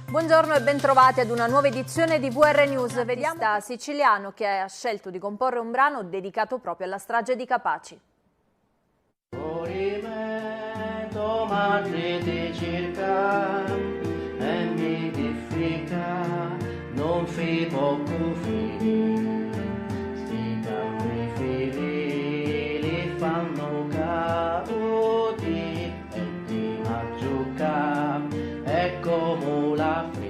Buongiorno e bentrovati ad una nuova edizione di VR News. Vediamo da siciliano che ha scelto di comporre un brano dedicato proprio alla strage di Capaci. Non fi poco fili, sti campi fili li fanno caduti e ti maggiucca è come l'Africa.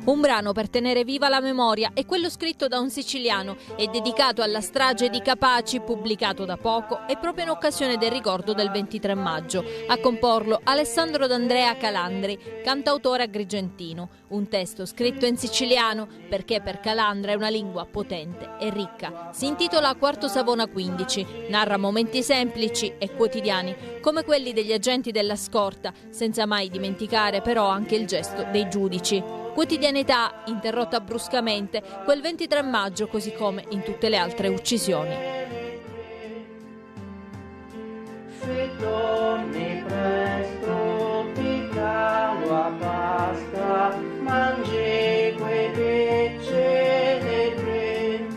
Un brano per tenere viva la memoria è quello scritto da un siciliano e dedicato alla strage di Capaci, pubblicato da poco e proprio in occasione del ricordo del 23 maggio. A comporlo Alessandro D'Andrea Calandri, cantautore agrigentino. Un testo scritto in siciliano perché per Calandra è una lingua potente e ricca. Si intitola Quarto Savona 15, narra momenti semplici e quotidiani come quelli degli agenti della scorta, senza mai dimenticare però anche il gesto dei giudici. Quotidianità interrotta bruscamente quel 23 maggio, così come in tutte le altre uccisioni. Se torni presto ti calo a pasta, mangi quei pesce del re.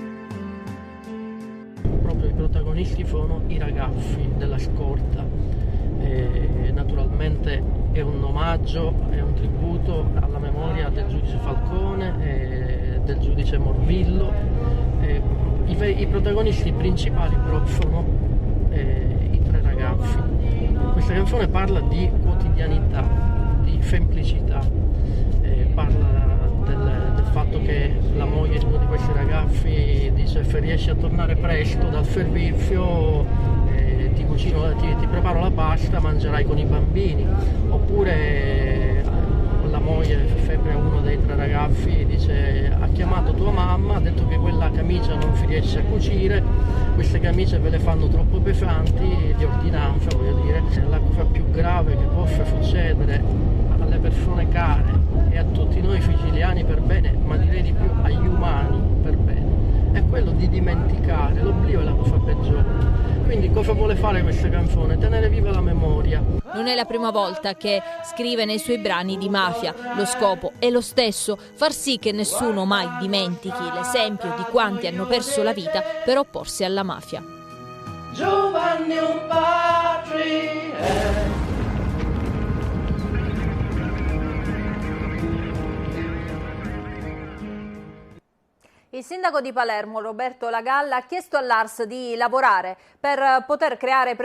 Proprio i protagonisti sono i ragazzi della scorta. Naturalmente è un omaggio, è un tributo alla memoria del giudice Falcone e del giudice Morvillo. I protagonisti principali però sono i tre ragazzi. Questa canzone parla di quotidianità, di semplicità, parla del fatto che la moglie di uno di questi ragazzi dice: se riesci a tornare presto dal servizio ti preparo la pasta, mangerai con i bambini. Oppure la moglie, sempre uno dei tre ragazzi, dice: ha chiamato tua mamma, ha detto che quella camicia non si riesce a cucire, queste camicie ve le fanno troppo pesanti, di ordinanza voglio dire. La cosa più grave che possa succedere alle persone care e a tutti noi siciliani per bene, ma direi di più agli umani per bene, è quello di dimenticare. L'oblio è la cosa peggiore. Quindi cosa vuole fare questa canzone? Tenere viva la memoria. Non è la prima volta che scrive nei suoi brani di mafia. Lo scopo è lo stesso: far sì che nessuno mai dimentichi l'esempio di quanti hanno perso la vita per opporsi alla mafia. Giovanni un patria. Il sindaco di Palermo, Roberto Lagalla, ha chiesto all'ARS di lavorare per poter creare